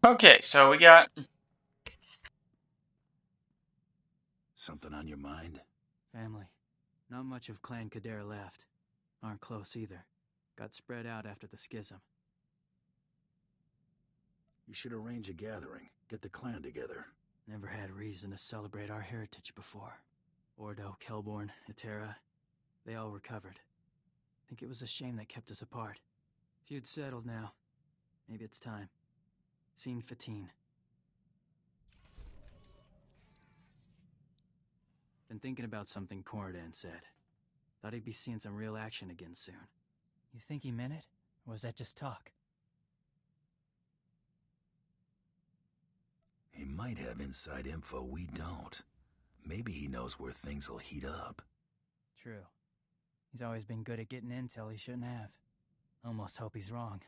Okay, so we got Something on your mind? Family. Not much of Clan Kader left. Aren't close either. Got spread out after the schism. You should arrange a gathering. Get the clan together. Never had reason to celebrate our heritage before. Ordo, Kelborn, Etera, they all recovered. Think it was a shame that kept us apart. Feud settled now. Maybe it's time. Scene 15. Been thinking about something Corridan said. Thought he'd be seeing some real action again soon. You think he meant it? Or was that just talk? He might have inside info we don't. Maybe he knows where things will heat up. True. He's always been good at getting intel he shouldn't have. Almost hope he's wrong.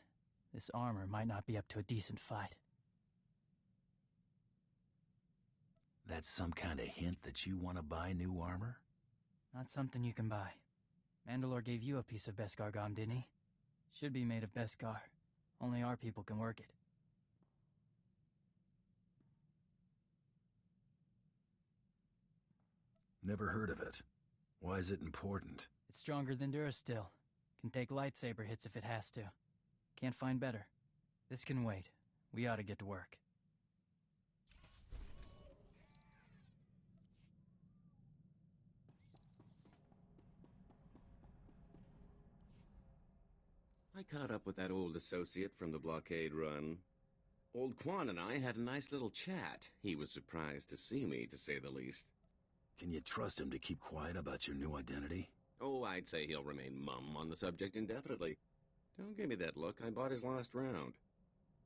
This armor might not be up to a decent fight. That's some kind of hint that you want to buy new armor? Not something you can buy. Mandalore gave you a piece of Beskar Gom, didn't he? Should be made of Beskar. Only our people can work it. Never heard of it. Why is it important? It's stronger than Durasteel. Can take lightsaber hits if it has to. Can't find better. This can wait. We ought to get to work. I caught up with that old associate from the blockade run. Old Quan and I had a nice little chat. He was surprised to see me, to say the least. Can you trust him to keep quiet about your new identity? Oh, I'd say he'll remain mum on the subject indefinitely. Don't give me that look. I bought his last round.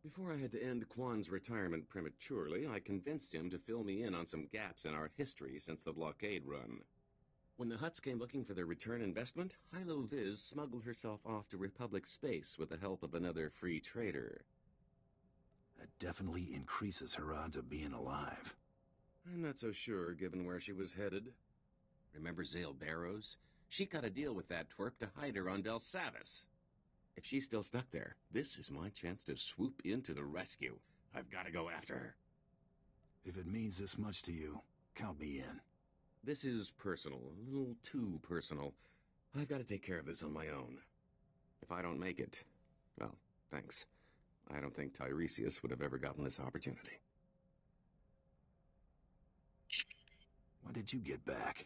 Before I had to end Quan's retirement prematurely, I convinced him to fill me in on some gaps in our history since the blockade run. When the Hutts came looking for their return investment, Hylo Viz smuggled herself off to Republic space with the help of another free trader. That definitely increases her odds of being alive. I'm not so sure, given where she was headed. Remember Zale Barrows? She cut a deal with that twerp to hide her on Del Savis. If she's still stuck there, this is my chance to swoop in to the rescue. I've got to go after her. If it means this much to you, count me in. This is personal, a little too personal. I've got to take care of this on my own. If I don't make it, well, thanks. I don't think Tiresias would have ever gotten this opportunity. When did you get back?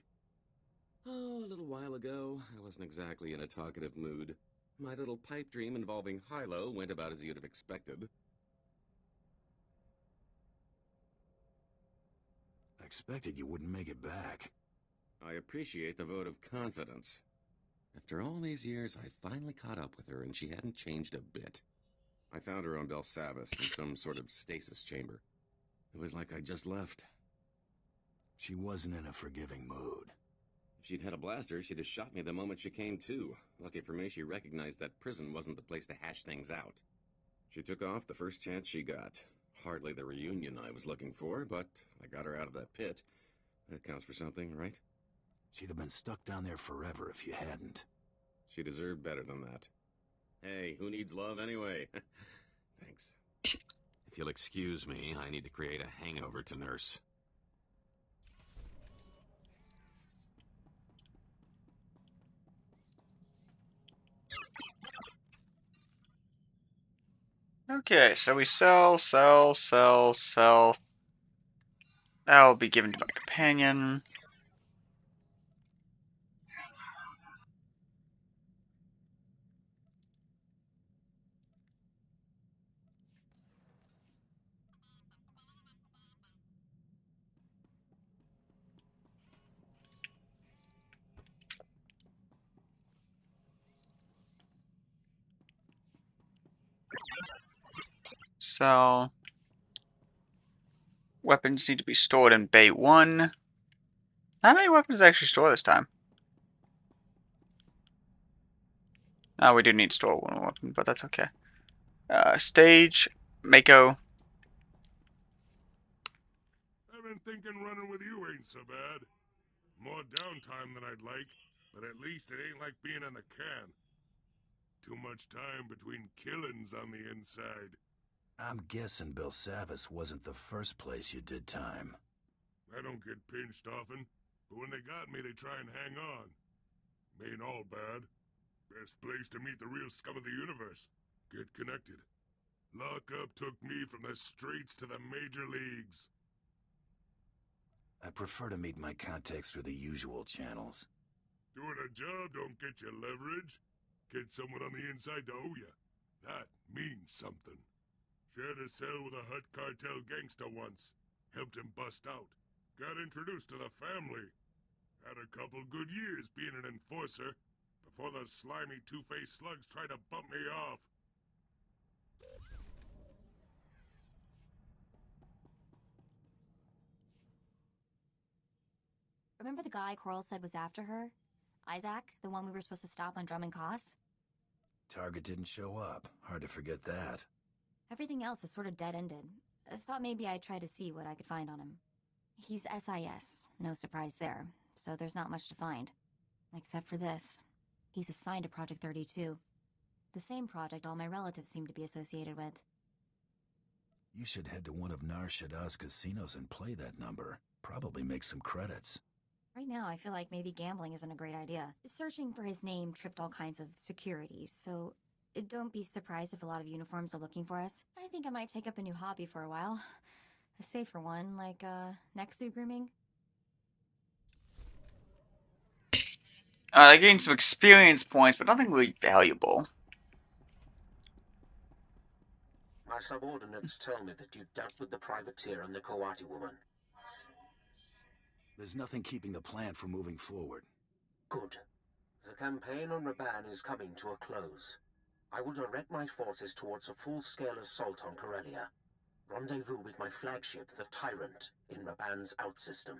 Oh, a little while ago. I wasn't exactly in a talkative mood. My little pipe dream involving Hylo went about as you'd have expected. I expected you wouldn't make it back. I appreciate the vote of confidence. After all these years, I finally caught up with her, and she hadn't changed a bit. I found her on Del Savis in some sort of stasis chamber. It was like I just left. She wasn't in a forgiving mood. If she'd had a blaster, she'd have shot me the moment she came to. Lucky for me, she recognized that prison wasn't the place to hash things out. She took off the first chance she got. Hardly the reunion I was looking for, but I got her out of that pit. That counts for something, right? She'd have been stuck down there forever if you hadn't. She deserved better than that. Hey, who needs love anyway? Thanks. If you'll excuse me, I need to create a hangover to nurse. okay, so we sell. That will be given to my companion. So weapons need to be stored in Bay 1. How many weapons actually store this time? Oh, we do need to store one weapon, but that's okay. Stage, Mako. I've been thinking running with you ain't so bad. More downtime than I'd like, but at least it ain't like being in the can. Too much time between killings on the inside. I'm guessing Belsavis wasn't the first place you did time. I don't get pinched often, but when they got me, they try and hang on. Ain't all bad. Best place to meet the real scum of the universe. Get connected. Lockup took me from the streets to the major leagues. I prefer to meet my contacts through the usual channels. Doing a job don't get you leverage. Get someone on the inside to owe you. That means something. Shared a cell with a Hut cartel gangsta once. Helped him bust out. Got introduced to the family. Had a couple good years being an enforcer, before those slimy two-faced slugs tried to bump me off. Remember the guy Coral said was after her? Isaac, the one we were supposed to stop on Drum and Koss? Target didn't show up. Hard to forget that. Everything else is sort of dead-ended. I thought maybe I'd try to see what I could find on him. He's SIS, no surprise there, so there's not much to find. Except for this. He's assigned to Project 32. The same project all my relatives seem to be associated with. You should head to one of Nar Shaddah's casinos and play that number. Probably make some credits. Right now, I feel like maybe gambling isn't a great idea. Searching for his name tripped all kinds of security, so don't be surprised if a lot of uniforms are looking for us. I think I might take up a new hobby for a while. A safer one, like, Nexu grooming. I gained some experience points, but nothing really valuable. My subordinates tell me that you dealt with the privateer and the Kawati woman. There's nothing keeping the plan from moving forward. Good. The campaign on Raban is coming to a close. I will direct my forces towards a full-scale assault on Corellia. Rendezvous with my flagship, the Tyrant, in Raban's outsystem.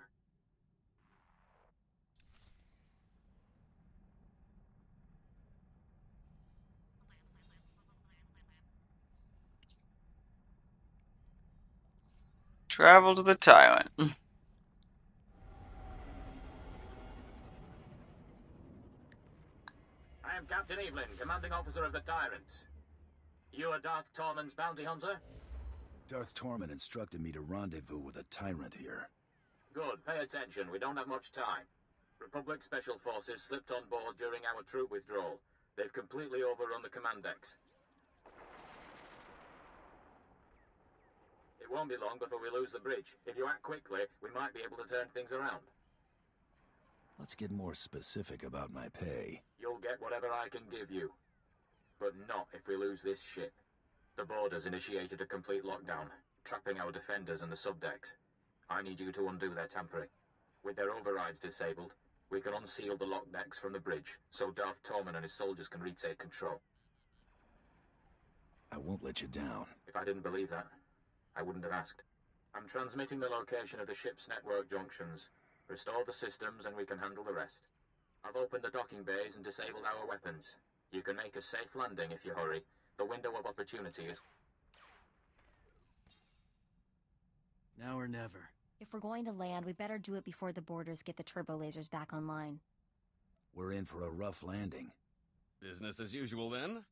Travel to the Tyrant. I am Captain Evelyn, commanding officer of the Tyrant. You are Darth Tormund's bounty hunter? Darth Tormund instructed me to rendezvous with a Tyrant here. Good, pay attention, we don't have much time. Republic Special Forces slipped on board during our troop withdrawal. They've completely overrun the command decks. It won't be long before we lose the bridge. If you act quickly, we might be able to turn things around. Let's get more specific about my pay. You'll get whatever I can give you. But not if we lose this ship. The Borders initiated a complete lockdown, trapping our defenders in the subdecks. I need you to undo their tampering. With their overrides disabled, we can unseal the lock decks from the bridge, so Darth Tormund and his soldiers can retake control. I won't let you down. If I didn't believe that, I wouldn't have asked. I'm transmitting the location of the ship's network junctions. Restore the systems and we can handle the rest. I've opened the docking bays and disabled our weapons. You can make a safe landing if you hurry. The window of opportunity is... Now or never. If we're going to land, we better do it before the Borders get the turbo lasers back online. We're in for a rough landing. Business as usual, then?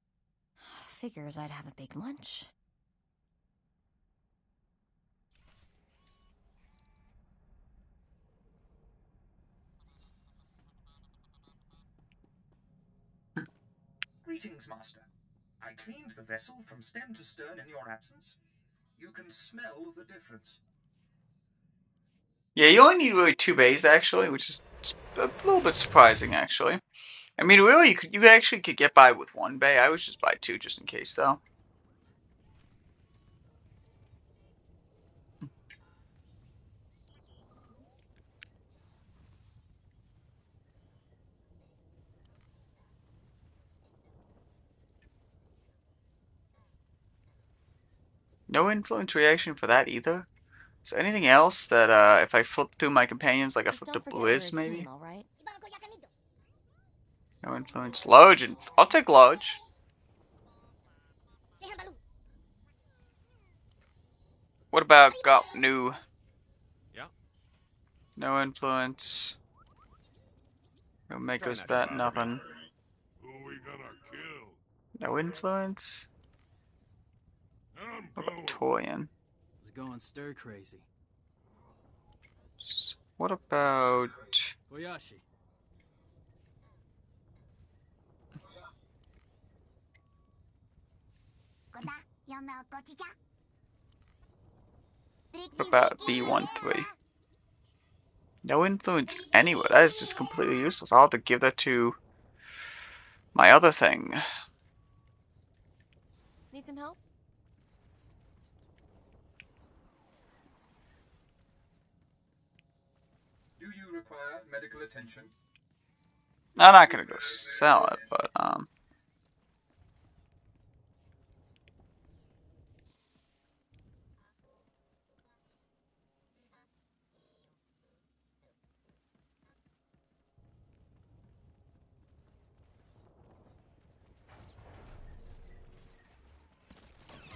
Figures I'd have a big lunch. Greetings, Master. I cleaned the vessel from stem to stern in your absence. You can smell the difference. Yeah, you only need really 2 bays actually, which is a little bit surprising actually. I mean, really, you actually could get by with 1 bay. I would just buy 2 just in case, though. No influence reaction for that either. Is there anything else that if I flip through my companions, like I Just flipped don't to forget we're a Blizz maybe? team, all right? No influence. Lodge. I'll take Lodge. What about got new? Yeah. No influence. No makers Try not that to nothing. Who we gonna kill? No influence. No, I'm What going. about Toyin? It's going stir crazy. What about... Koyashi. What about B13? No influence anywhere. That is just completely useless. I'll have to give that to my other thing. Need some help? Do you require medical attention? I'm not gonna go sell it, but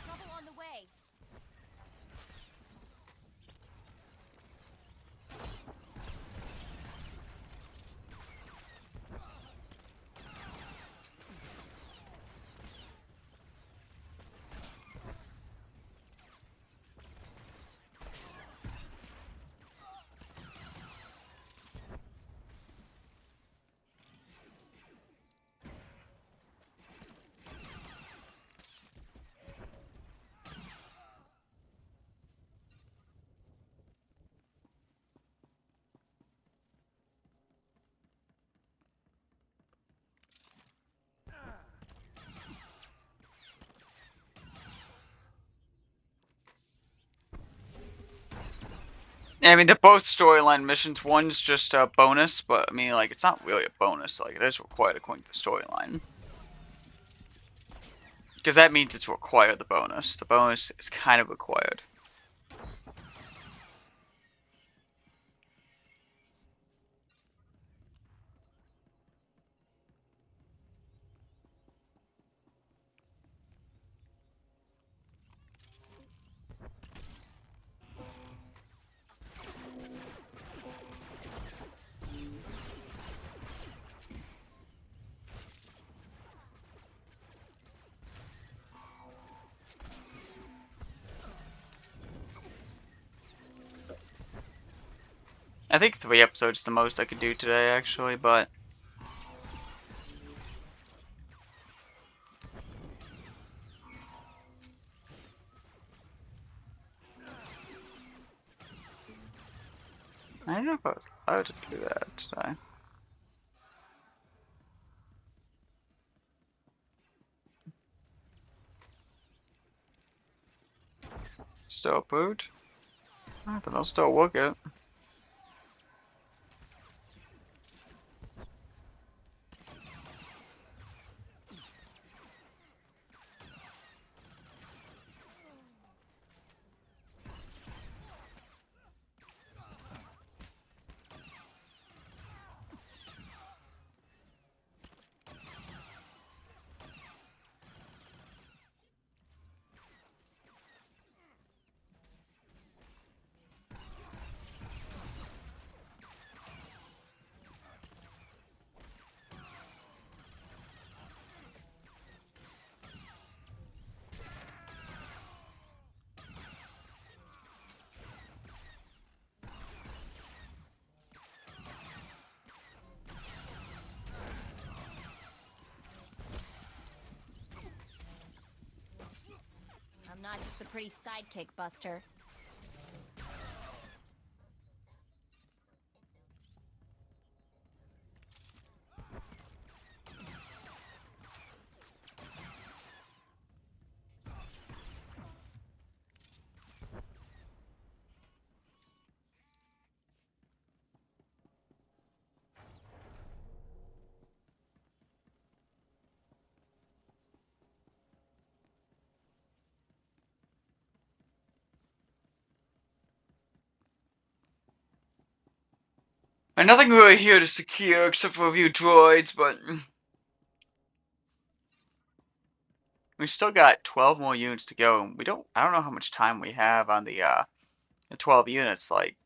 Trouble on the way. yeah, I mean they're both storyline missions. One's just a bonus, but I mean like it's not really a bonus. Like it is required according to the storyline, because that means it's required. The bonus is kind of required. I think 3 episodes is the most I could do today, actually, but I don't know if I was allowed to do that today. Still approved? I think I'll still work it. I'm not just the pretty sidekick, Buster. And nothing really here to secure except for a few droids, but we still got 12 more units to go, and I don't know how much time we have on the 12 units, like.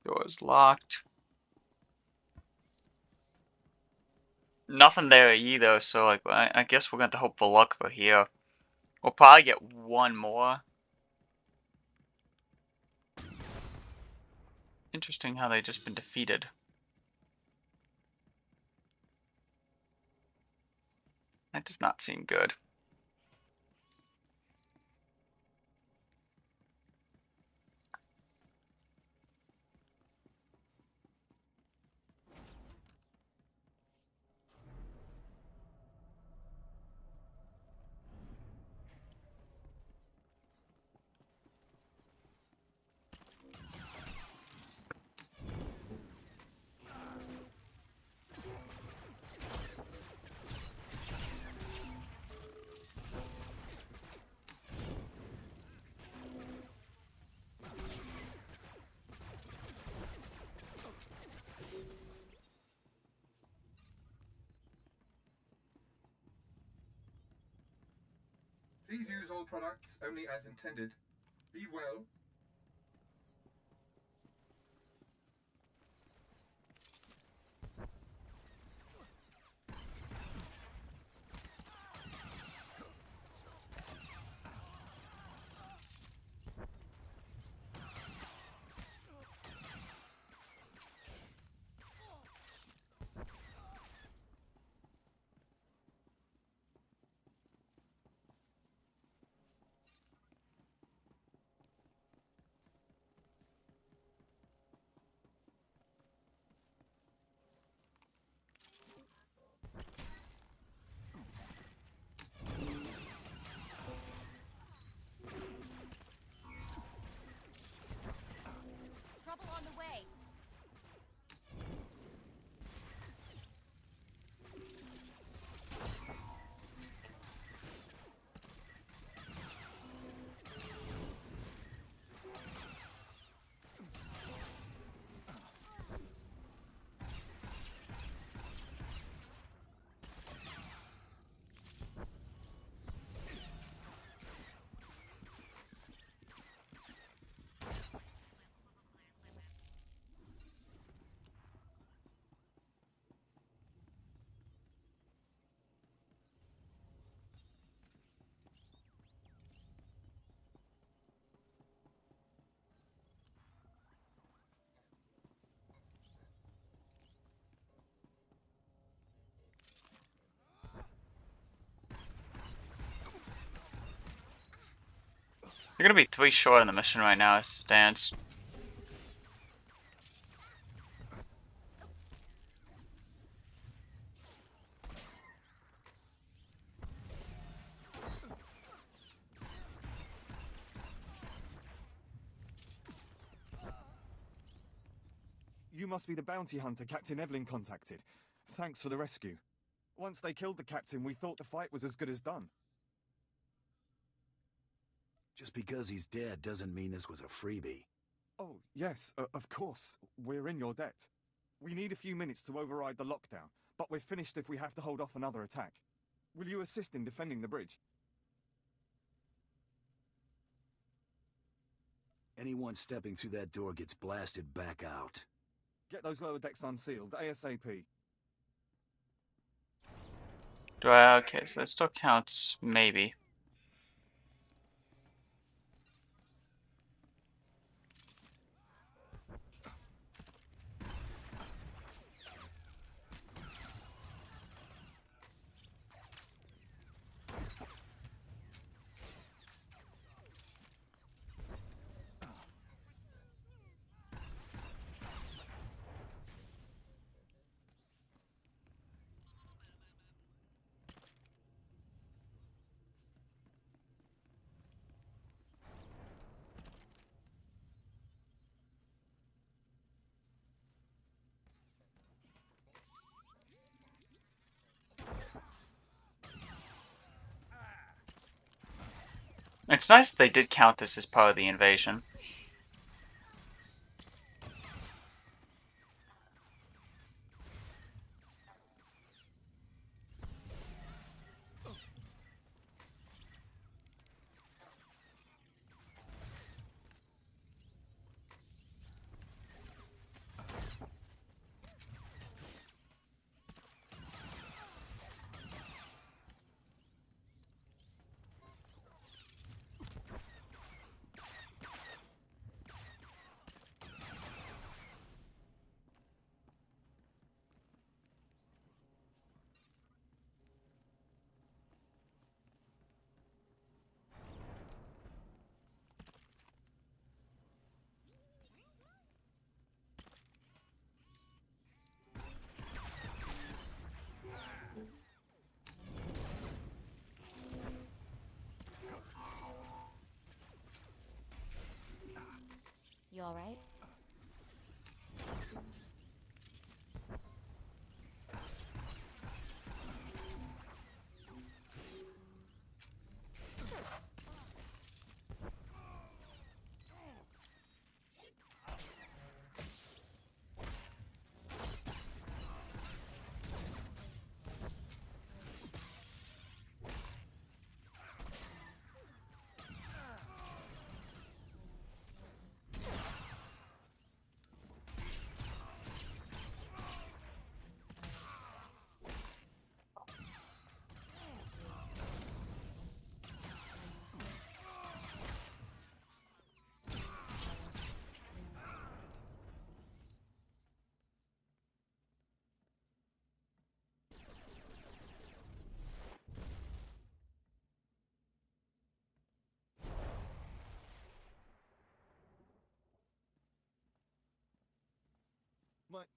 Door is locked. Nothing there either, so like I guess we're going to hope for luck for here. We'll probably get one more. Interesting how they just been defeated. That does not seem good. Please use all products only as intended. Be well. Trouble on the way. You're gonna be 3 short on the mission right now as it stands. You must be the bounty hunter Captain Evelyn contacted. Thanks for the rescue. Once they killed the captain, we thought the fight was as good as done. Just because he's dead doesn't mean this was a freebie. Oh, yes, of course. We're in your debt. We need a few minutes to override the lockdown, but we're finished if we have to hold off another attack. Will you assist in defending the bridge? Anyone stepping through that door gets blasted back out. Get those lower decks unsealed, ASAP. Okay, so that still counts, maybe. It's nice that they did count this as part of the invasion.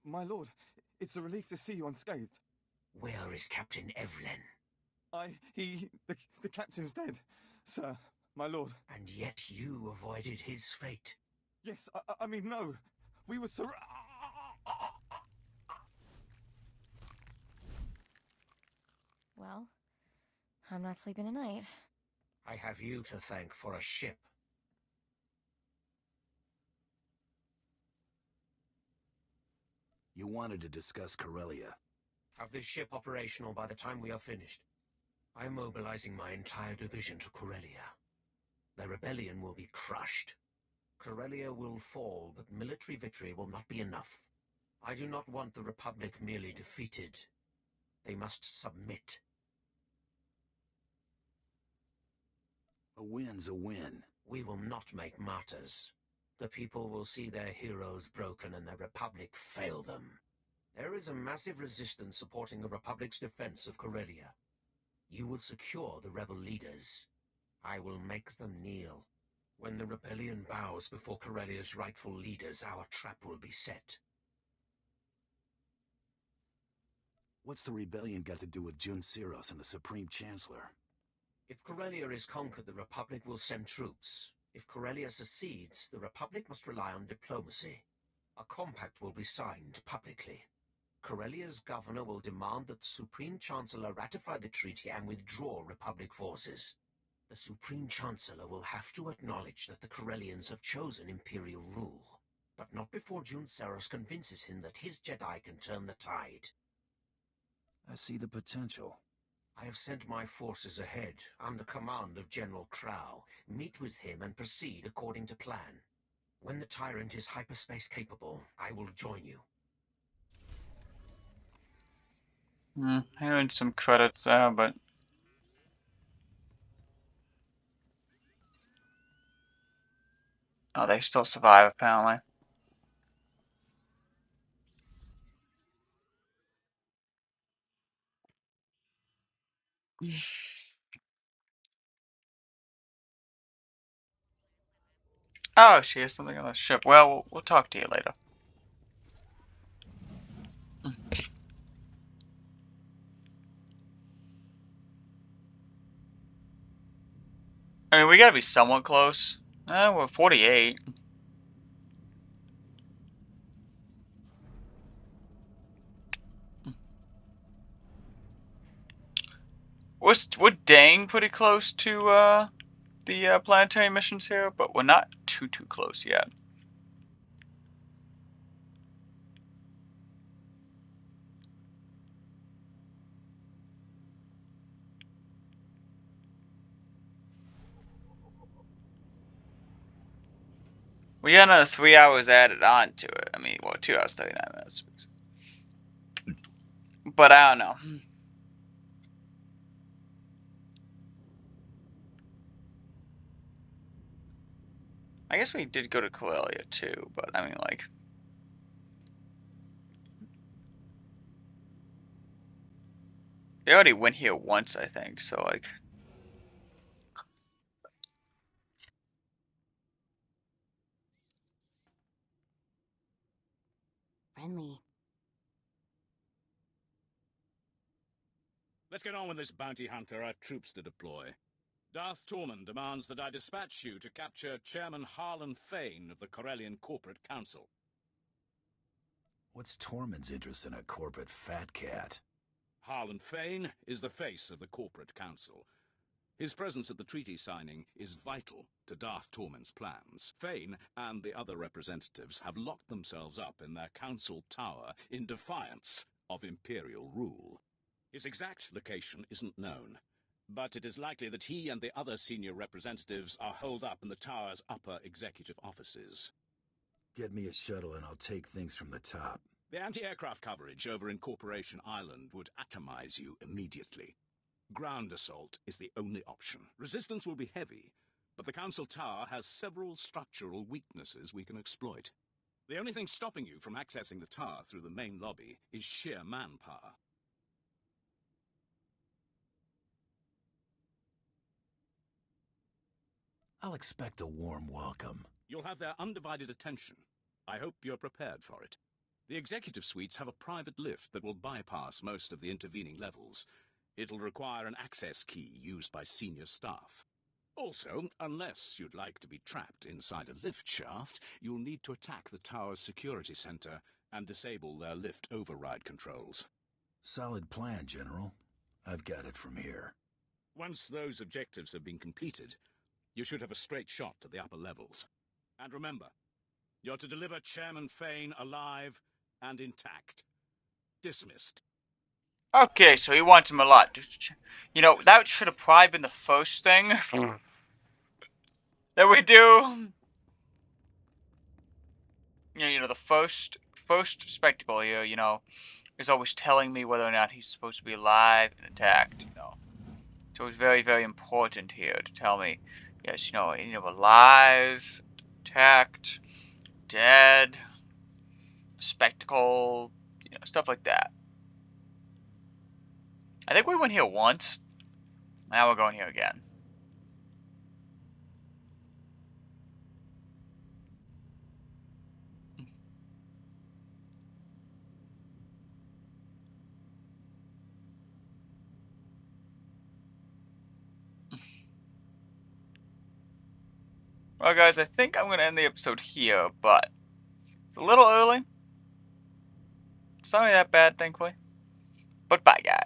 My lord, it's a relief to see you unscathed. Where is Captain Evelyn? The captain's dead, sir, my lord. And yet you avoided his fate. Yes, I mean, no. We were Well, I'm not sleeping tonight. I have you to thank for a ship. You wanted to discuss Corellia. Have this ship operational by the time we are finished. I am mobilizing my entire division to Corellia. The rebellion will be crushed. Corellia will fall, but military victory will not be enough. I do not want the Republic merely defeated. They must submit. A win's a win. We will not make martyrs. The people will see their heroes broken and the Republic fail them. There is a massive resistance supporting the Republic's defense of Corellia. You will secure the rebel leaders. I will make them kneel. When the rebellion bows before Corellia's rightful leaders, our trap will be set. What's the rebellion got to do with Jun Siros and the Supreme Chancellor? If Corellia is conquered, the Republic will send troops. If Corellia secedes, the Republic must rely on diplomacy. A compact will be signed publicly. Corellia's governor will demand that the Supreme Chancellor ratify the treaty and withdraw Republic forces. The Supreme Chancellor will have to acknowledge that the Corellians have chosen Imperial rule, but not before Jun Siros convinces him that his Jedi can turn the tide. I see the potential. I have sent my forces ahead, under command of General Krau. Meet with him and proceed according to plan. When the Tyrant is hyperspace capable, I will join you. I earned some credits there, but... Oh, they still survive, apparently. Oh, she has something on the ship. Well, we'll talk to you later. I mean, we gotta be somewhat close. We're 48. We're dang pretty close to the planetary missions here, but we're not too close yet. We got another 3 hours added on to it. I mean, well, 2 hours 39 minutes. But I don't know. I guess we did go to Corellia too, but I mean, like, they already went here once, I think. So like, Friendly. Let's get on with this bounty hunter. I've troops to deploy. Darth Tormund demands that I dispatch you to capture Chairman Harlan Fane of the Corellian Corporate Council. What's Tormund's interest in a corporate fat cat? Harlan Fane is the face of the Corporate Council. His presence at the treaty signing is vital to Darth Tormund's plans. Fane and the other representatives have locked themselves up in their council tower in defiance of Imperial rule. His exact location isn't known, but it is likely that he and the other senior representatives are holed up in the tower's upper executive offices. Get me a shuttle and I'll take things from the top. The anti-aircraft coverage over in Corporation Island would atomize you immediately. Ground assault is the only option. Resistance will be heavy, but the Council Tower has several structural weaknesses we can exploit. The only thing stopping you from accessing the tower through the main lobby is sheer manpower. I'll expect a warm welcome. You'll have their undivided attention. I hope you're prepared for it. The executive suites have a private lift that will bypass most of the intervening levels. It'll require an access key used by senior staff. Also, unless you'd like to be trapped inside a lift shaft, you'll need to attack the tower's security center and disable their lift override controls. Solid plan, General. I've got it from here. Once those objectives have been completed, you should have a straight shot to the upper levels. And remember, you're to deliver Chairman Fane alive and intact. Dismissed. Okay, so he wants him a lot. You know, that should have probably been the first thing that we do. You know, the first spectacle here, you know, is always telling me whether or not he's supposed to be alive and intact, you know. So it's very, very important here to tell me, yes, you know, alive, intact, dead, spectacle, you know, stuff like that. I think we went here once. Now we're going here again. Well, guys, I think I'm going to end the episode here, but it's a little early. It's not really that bad, thankfully. But bye, guys.